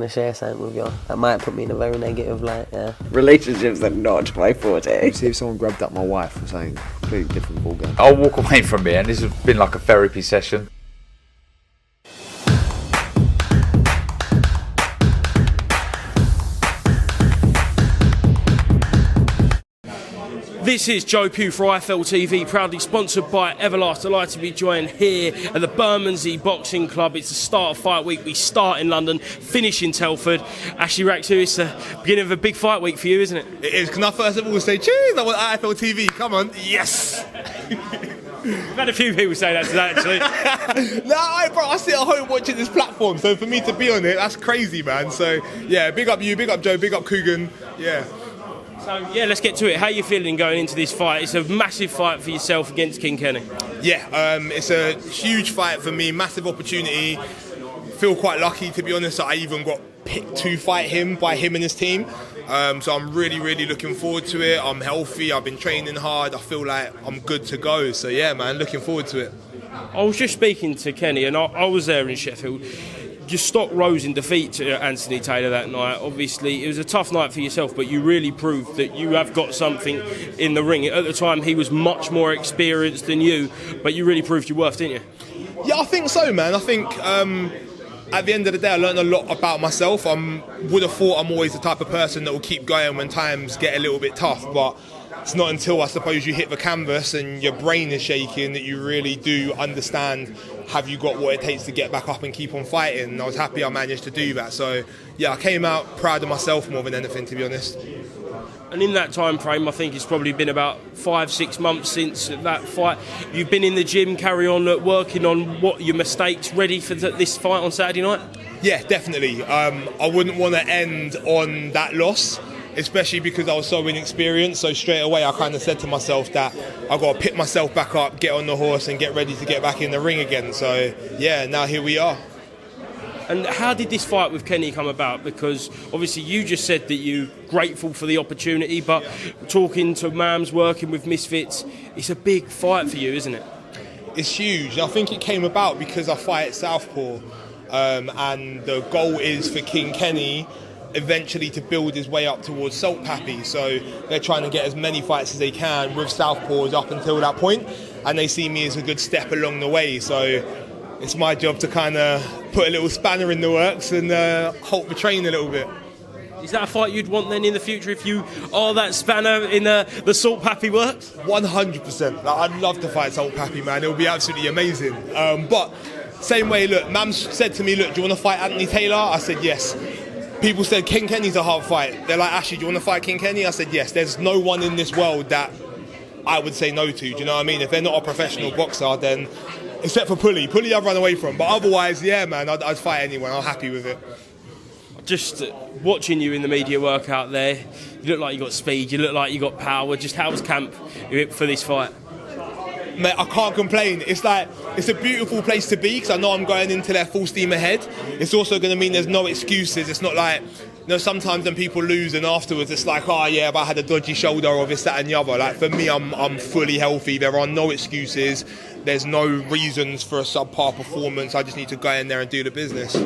to share something with you. That might put me in a very negative light, yeah. Relationships are not my forte. See if someone grabbed up my wife or something, completely different ballgame. I'll walk away from here, and this has been like a therapy session. This is Joe Pugh for IFL TV, proudly sponsored by Everlast. Delighted to be joined here at the Bermondsey Boxing Club. It's the start of fight week. We start in London, finish in Telford. Actually, Rak-Su, it's the beginning of a big fight week for you, isn't it? It is. Can I first of all say cheers? I want IFL TV. Come on. Yes. We've had a few people say that today, actually. Bro, I sit at home watching this platform, so for me to be on it, that's crazy, man. So, yeah, big up you, big up Joe, big up Coogan. Yeah. So, yeah, let's get to it. How are you feeling going into this fight? It's a massive fight for yourself against King Kenny. Yeah, it's a huge fight for me, massive opportunity. Feel quite lucky, to be honest, that I even got picked to fight him by him and his team. So I'm really, really looking forward to it. I'm healthy, I've been training hard, I feel like I'm good to go. So yeah, man, looking forward to it. I was just speaking to Kenny, and I was there in Sheffield. Your stock rose in defeat to Anthony Taylor that night. Obviously, it was a tough night for yourself, but you really proved that you have got something in the ring. At the time, he was much more experienced than you, but you really proved your worth, didn't you? Yeah, I think so, man. I think at the end of the day, I learned a lot about myself. I would have thought I'm always the type of person that will keep going when times get a little bit tough, but it's not until, I suppose, you hit the canvas and your brain is shaking that you really do understand, have you got what it takes to get back up and keep on fighting. And I was happy I managed to do that. So, yeah, I came out proud of myself more than anything, to be honest. And in that time frame, I think it's probably been about 5-6 months since that fight. You've been in the gym, carry on working on what your mistakes, ready for this fight on Saturday night? Yeah, definitely. I wouldn't want to end on that loss, especially because I was so inexperienced. So straight away I kind of said to myself that I've got to pick myself back up, get on the horse and get ready to get back in the ring again. So yeah, now here we are. And how did this fight with Kenny come about? Because obviously you just said that you're grateful for the opportunity, but talking to Mams, working with Misfits, it's a big fight for you, isn't it? It's huge. I think it came about because I fight at Southpaw, and the goal is for King Kenny eventually to build his way up towards Salt Pappy. So they're trying to get as many fights as they can with Southpaws up until that point, and they see me as a good step along the way. So it's my job to kind of put a little spanner in the works and halt the train a little bit. Is that a fight you'd want then in the future if you are that spanner in the Salt Pappy works? 100%. Like, I'd love to fight Salt Pappy, man. It would be absolutely amazing. But same way, look, Mam said to me, look, do you want to fight Anthony Taylor? I said yes. People said King Kenny's a hard fight. They're like, Ashley, do you want to fight King Kenny? I said yes. There's no one in this world that I would say no to. Do you know what I mean? If they're not a professional boxer, then except for Pulley I've run away from, but otherwise, yeah, man, I'd fight anyone. I'm happy with it. Just watching you in the media work out there, you look like you got speed, you look like you got power. Just how was camp for this fight? Mate, I can't complain. It's like, it's a beautiful place to be because I know I'm going into there full steam ahead. It's also going to mean there's no excuses. It's not like, you know, sometimes when people lose and afterwards it's like, oh yeah, but I had a dodgy shoulder or this, that and the other. Like for me, I'm fully healthy. There are no excuses. There's no reasons for a subpar performance. I just need to go in there and do the business.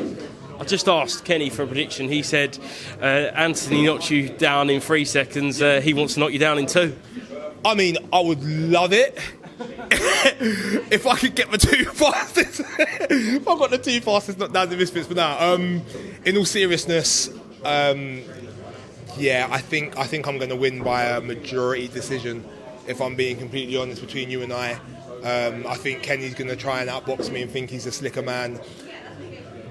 I just asked Kenny for a prediction. He said Anthony knocks you down in 3 seconds. He wants to knock you down in 2. I mean, I would love it. If I could get the 2 fastest. If I got the 2 fastest, not down to Misfits for now. In all seriousness, yeah, I think I'm going to win by a majority decision, if I'm being completely honest, between you and I. I think Kenny's going to try and outbox me and think he's a slicker man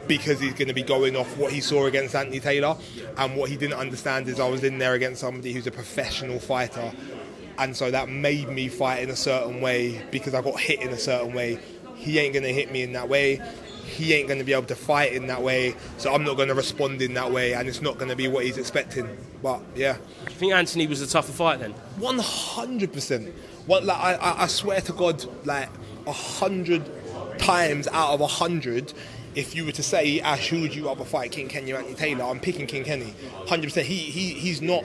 because he's going to be going off what he saw against Anthony Taylor, and what he didn't understand is I was in there against somebody who's a professional fighter, and so that made me fight in a certain way because I got hit in a certain way. He ain't going to hit me in that way. He ain't going to be able to fight in that way, so I'm not going to respond in that way, and it's not going to be what he's expecting. But yeah, I think Anthony was a tougher fight then. 100%. I swear to God, like 100 times out of 100, if you were to say, Ash, who would you rather fight, King Kenny or Anthony Taylor? I'm picking King Kenny. 100%. He's not,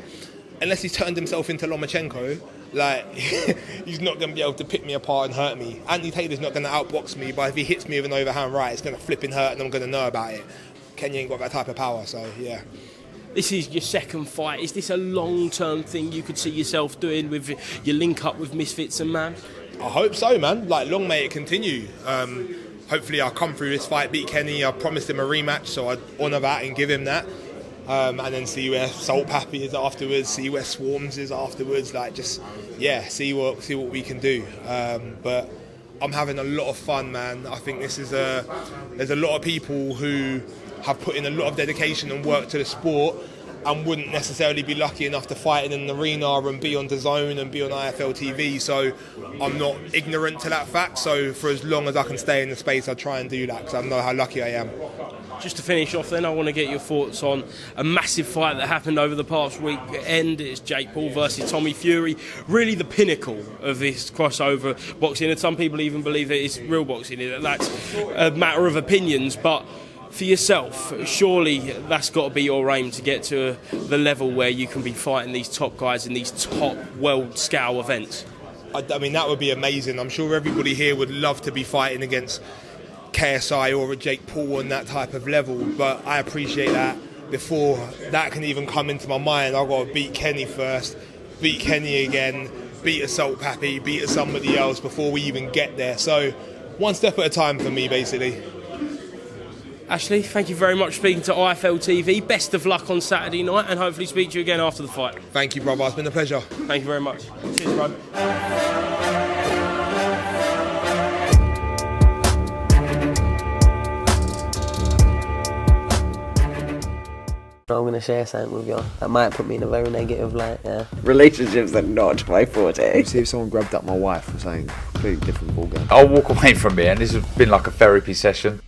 unless he's turned himself into Lomachenko, like he's not going to be able to pick me apart and hurt me. Anthony Taylor's not going to outbox me, but if he hits me with an overhand right, it's going to flip and hurt and I'm going to know about it. Kenny ain't got that type of power. So yeah. This is your second fight. Is this a long-term thing you could see yourself doing with your link up with Misfits and Man? I hope so, man. Like, long may it continue. Hopefully I'll come through this fight, beat Kenny. I promised him a rematch, so I'd honour that and give him that. And then see where Salt Pappy is afterwards, see where Swarms is afterwards. Like, just, yeah, see what we can do. But I'm having a lot of fun, man. I think this is there's a lot of people who have put in a lot of dedication and work to the sport and wouldn't necessarily be lucky enough to fight in an arena and be on DAZN and be on IFL TV. So I'm not ignorant to that fact. So for as long as I can stay in the space, I'll try and do that because I know how lucky I am. Just to finish off then, I want to get your thoughts on a massive fight that happened over the past weekend. It's Jake Paul versus Tommy Fury. Really the pinnacle of this crossover boxing. And some people even believe that it's real boxing. That's a matter of opinions. But for yourself, surely that's got to be your aim, to get to the level where you can be fighting these top guys in these top world scale events. I mean, that would be amazing. I'm sure everybody here would love to be fighting against KSI or a Jake Paul on that type of level, but I appreciate that. Before that can even come into my mind, I've got to beat Kenny first, beat Kenny again, beat a Salt Pappy, beat a somebody else before we even get there. So one step at a time for me, basically. Ashley, thank you very much for speaking to IFL TV. Best of luck on Saturday night, and hopefully speak to you again after the fight. Thank you, brother. It's been a pleasure. Thank you very much. Cheers, bro. I'm going to share something with you that might put me in a very negative light, yeah. Relationships are not my forte. See if someone grabbed up my wife or something, completely different ballgame. I'll walk away from it, and this has been like a therapy session.